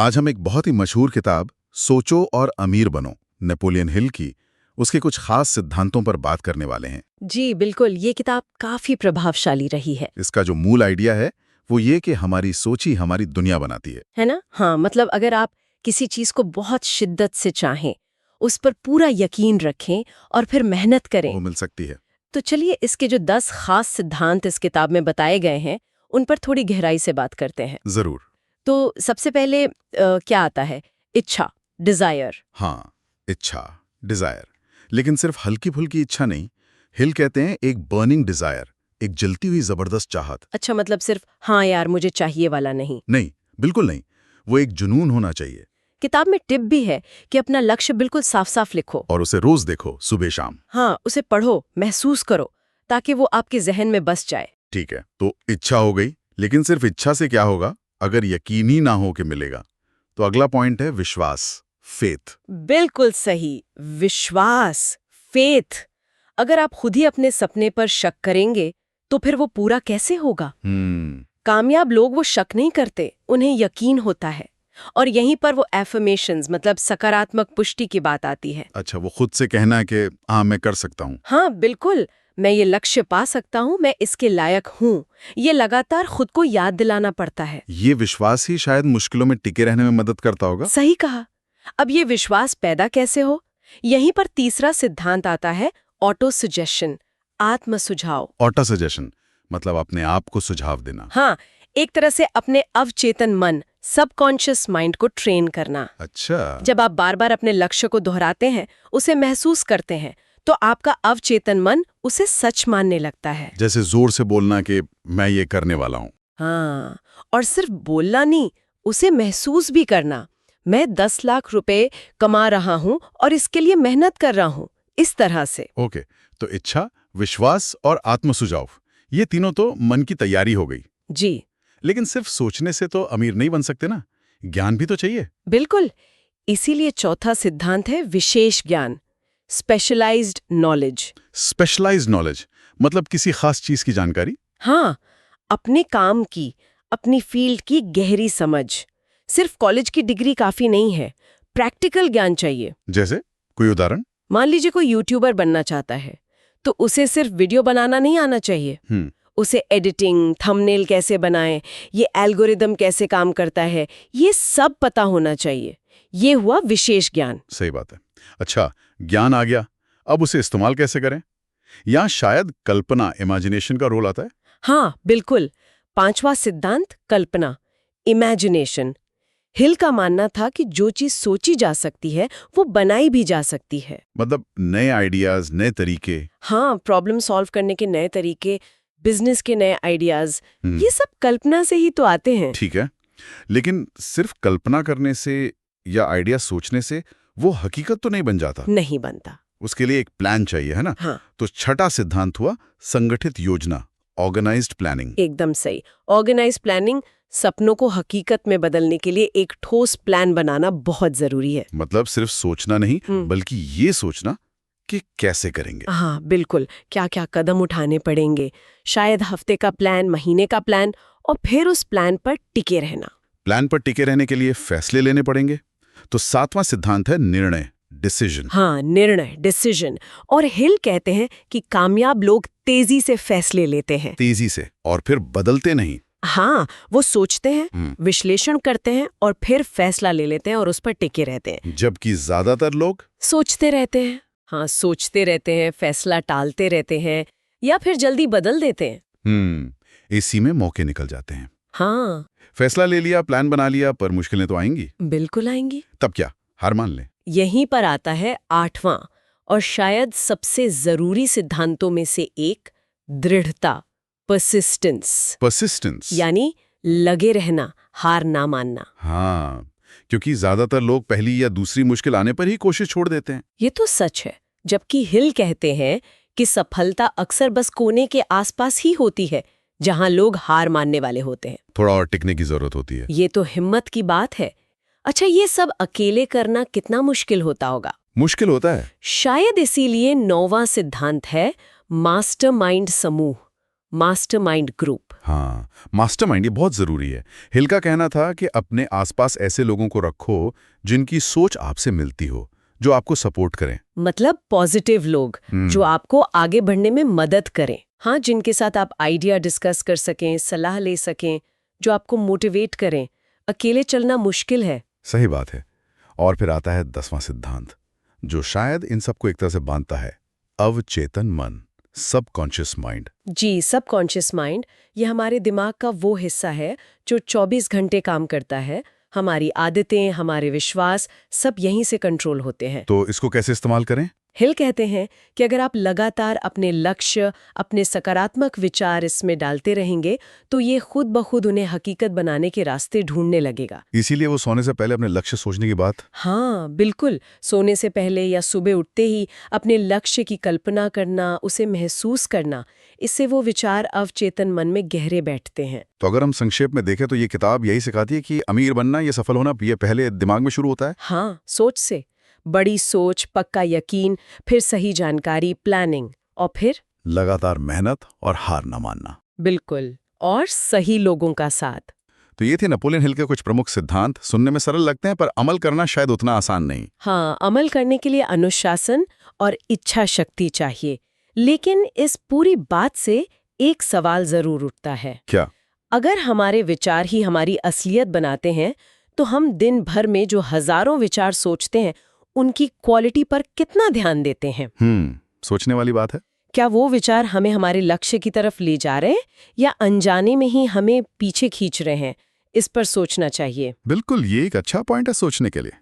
आज हम एक बहुत ही मशहूर किताब सोचो और अमीर बनो नेपोलियन हिल की उसके कुछ खास सिद्धांतों पर बात करने वाले हैं। जी बिल्कुल, ये किताब काफी प्रभावशाली रही है। इसका जो मूल आइडिया है वो ये कि हमारी सोच ही हमारी दुनिया बनाती है। ना? हाँ, मतलब अगर आप किसी चीज को बहुत शिद्दत से चाहें, उस पर पूरा यकीन रखें और फिर मेहनत करें, वो मिल सकती है। तो चलिए इसके जो 10 खास सिद्धांत इस किताब में बताए गए हैं, उन पर थोड़ी गहराई से बात करते हैं। जरूर। तो सबसे पहले क्या आता है? इच्छा, डिजायर। हाँ, इच्छा, डिजायर। लेकिन सिर्फ हल्की फुल्की इच्छा नहीं। हिल कहते हैं एक बर्निंग डिजायर, एक जलती हुई जबरदस्त चाहत। अच्छा, मतलब सिर्फ हाँ यार मुझे चाहिए वाला नहीं। नहीं, बिल्कुल नहीं। वो एक जुनून होना चाहिए। किताब में टिप भी है कि अपना लक्ष्य बिल्कुल साफ साफ लिखो और उसे रोज देखो, सुबह शाम। हाँ, उसे पढ़ो, महसूस करो, ताकि वो आपके जहन में बस जाए। ठीक है, तो इच्छा हो गई, लेकिन सिर्फ इच्छा से क्या होगा अगर यकीन ही ना हो कि मिलेगा? तो अगला पॉइंट है विश्वास, फेथ। बिल्कुल सही, विश्वास, फेथ। अगर आप खुद ही अपने सपने पर शक करेंगे तो फिर वो पूरा कैसे होगा? कामयाब लोग वो शक नहीं करते, उन्हें यकीन होता है। और यहीं पर वो एफर्मेशंस मतलब सकारात्मक पुष्टि की बात आती है। अच्छा, वो खुद से कहना है कि हाँ मैं कर सकता हूँ। हाँ बिल्कुल, मैं ये लक्ष्य पा सकता हूँ, मैं इसके लायक हूँ। ये लगातार खुद को याद दिलाना पड़ता है। ये विश्वास ही शायद मुश्किलों में टिके रहने में मदद करता होगा। सही कहा। अब ये विश्वास पैदा कैसे हो? यहीं पर तीसरा सिद्धांत आता है, ऑटो सजेशन, आत्म सुझाव। ऑटो सजेशन मतलब अपने आप को सुझाव देना। हाँ, एक तरह से अपने अवचेतन मन, सबकॉन्शियस माइंड को ट्रेन करना। अच्छा। जब आप बार बार अपने लक्ष्य को दोहराते हैं, उसे महसूस करते हैं, तो आपका अवचेतन मन उसे सच मानने लगता है। जैसे जोर से बोलना कि मैं ये करने वाला हूँ। हाँ, और सिर्फ बोलना नहीं, उसे महसूस भी करना। मैं 10 लाख रुपए कमा रहा हूँ और इसके लिए मेहनत कर रहा हूँ, इस तरह से। ओके, तो इच्छा, विश्वास और आत्म सुझाव, ये तीनों तो मन की तैयारी हो गई। जी लेकिन सिर्फ सोचने से तो अमीर नहीं बन सकते ना, ज्ञान भी तो चाहिए। बिल्कुल, इसीलिए चौथा सिद्धांत है विशेष ज्ञान, स्पेशलाइज्ड नॉलेज। स्पेशलाइज्ड नॉलेज मतलब किसी खास चीज की जानकारी। हाँ, अपने काम की, अपनी फील्ड की गहरी समझ। सिर्फ कॉलेज की डिग्री काफी नहीं है, प्रैक्टिकल ज्ञान चाहिए। जैसे कोई उदाहरण? मान लीजिए कोई यूट्यूबर बनना चाहता है, तो उसे सिर्फ वीडियो बनाना नहीं आना चाहिए। उसे एडिटिंग, थंबनेल कैसे बनाएं, ये एल्गोरिदम कैसे काम करता है, ये सब पता होना चाहिए। ये हुआ विशेष ज्ञान। सही बात है। अच्छा, ज्ञान आ गया, अब उसे इस्तेमाल कैसे करें? यहाँ शायद कल्पना, इमेजिनेशन का रोल आता है। हाँ बिल्कुल, पांचवा सिद्धांत कल्पना, इमेजिनेशन। हिल का मानना था कि जो चीज सोची जा सकती है वो बनाई भी जा सकती है। मतलब नए आइडियाज, नए तरीके। हाँ, प्रॉब्लम सॉल्व करने के नए तरीके, बिजनेस के नए आइडियाज, ये सब कल्पना से ही तो आते हैं। ठीक है, लेकिन सिर्फ कल्पना करने से या आइडिया सोचने से वो हकीकत तो नहीं बन जाता। नहीं बनता। उसके लिए एक प्लान चाहिए, है ना? हाँ, तो छठा सिद्धांत हुआ संगठित योजना, ऑर्गेनाइज्ड प्लानिंग। एकदम सही। ऑर्गेनाइज प्लानिंग, सपनों को हकीकत में बदलने के लिए एक ठोस प्लान बनाना बहुत जरूरी है। मतलब सिर्फ सोचना नहीं, बल्कि ये सोचना कि कैसे करेंगे। हाँ बिल्कुल, क्या क्या कदम उठाने पड़ेंगे, शायद हफ्ते का प्लान, महीने का प्लान, और फिर उस प्लान पर टिके रहना। प्लान पर टिके रहने के लिए फैसले लेने पड़ेंगे। तो सातवां सिद्धांत है निर्णय, डिसीजन। हाँ, निर्णय, डिसीजन। और हिल कहते हैं कि कामयाब लोग तेजी से फैसले लेते हैं। तेजी से, और फिर बदलते नहीं। हाँ, वो सोचते हैं, विश्लेषण करते हैं और फिर फैसला ले लेते हैं और उस पर टिके रहते हैं। जबकि ज्यादातर लोग सोचते रहते हैं। हाँ, सोचते रहते हैं, फैसला टालते रहते हैं या फिर जल्दी बदल देते हैं। इसी में मौके निकल जाते हैं। हाँ फैसला ले लिया, प्लान बना लिया, पर मुश्किलें तो आएंगी। बिल्कुल आएंगी। तब क्या, हार मान लें? यहीं पर आता है आठवां और शायद सबसे जरूरी सिद्धांतों में से एक, दृढ़ता, परसिस्टेंस। परसिस्टेंस यानी लगे रहना, हार ना मानना। हाँ, क्योंकि ज्यादातर लोग पहली या दूसरी मुश्किल आने पर ही कोशिश छोड़ देते हैं। ये तो सच है। जबकि हिल कहते हैं कि सफलता अक्सर बस कोने के आसपास ही होती है, जहां लोग हार मानने वाले होते हैं। थोड़ा और टिकने की जरूरत होती है। ये तो हिम्मत की बात है। अच्छा, ये सब अकेले करना कितना मुश्किल होता होगा? मुश्किल होता है। शायद इसीलिए 9वां सिद्धांत है मास्टरमाइंड समूह, मास्टरमाइंड ग्रुप। हाँ, मास्टरमाइंड ये बहुत जरूरी है। हिल का कहना था कि अपने आसपास ऐसे लोगों को रखो जिनकी सोच आपसे मिलती हो, जो आपको सपोर्ट करें। मतलब पॉजिटिव लोग जो आपको आगे बढ़ने में मदद करें। हाँ, जिनके साथ आप आइडिया डिस्कस कर सकें, सलाह ले सकें, जो आपको मोटिवेट करें। अकेले चलना मुश्किल है। सही बात है। और फिर आता है 10वां सिद्धांत, जो शायद इन सबको एक तरह से बांधता है, अवचेतन मन, सबकॉन्शियस माइंड। जी, सबकॉन्शियस माइंड ये हमारे दिमाग का वो हिस्सा है जो 24 घंटे काम करता है। हमारी आदतें, हमारे विश्वास सब यहीं से कंट्रोल होते हैं। तो इसको कैसे इस्तेमाल करें? हिल कहते हैं कि अगर आप लगातार अपने लक्ष्य, अपने सकारात्मक विचार इसमें डालते रहेंगे तो ये खुद ब खुद उन्हें हकीकत बनाने के रास्ते ढूंढने लगेगा। इसीलिए वो सोने से पहले अपने लक्ष्य सोचने की बात। हाँ, बिल्कुल। सोने से पहले या सुबह उठते ही अपने लक्ष्य की कल्पना करना, उसे महसूस करना, इससे वो विचार अवचेतन मन में गहरे बैठते हैं। तो अगर हम संक्षेप में देखें तो ये किताब यही सिखाती है कि अमीर बनना, ये सफल होना, ये पहले दिमाग में शुरू होता है। हाँ, सोच से। बड़ी सोच, पक्का यकीन, फिर सही जानकारी, प्लानिंग, और फिर लगातार मेहनत और हार न मानना। बिल्कुल, और सही लोगों का साथ। तो ये थे नेपोलियन हिल के कुछ प्रमुख सिद्धांत। सुनने में सरल लगते हैं, पर अमल करना शायद उतना आसान नहीं। हाँ, अमल करने के लिए अनुशासन और इच्छा शक्ति चाहिए। लेकिन इस पूरी बात से एक सवाल जरूर उठता है। क्या? अगर हमारे विचार ही हमारी असलियत बनाते हैं, तो हम दिन भर में जो हजारों विचार सोचते हैं, उनकी क्वालिटी पर कितना ध्यान देते हैं? सोचने वाली बात है। क्या वो विचार हमें हमारे लक्ष्य की तरफ ले जा रहे हैं या अनजाने में ही हमें पीछे खींच रहे हैं? इस पर सोचना चाहिए। बिल्कुल, ये एक अच्छा पॉइंट है सोचने के लिए।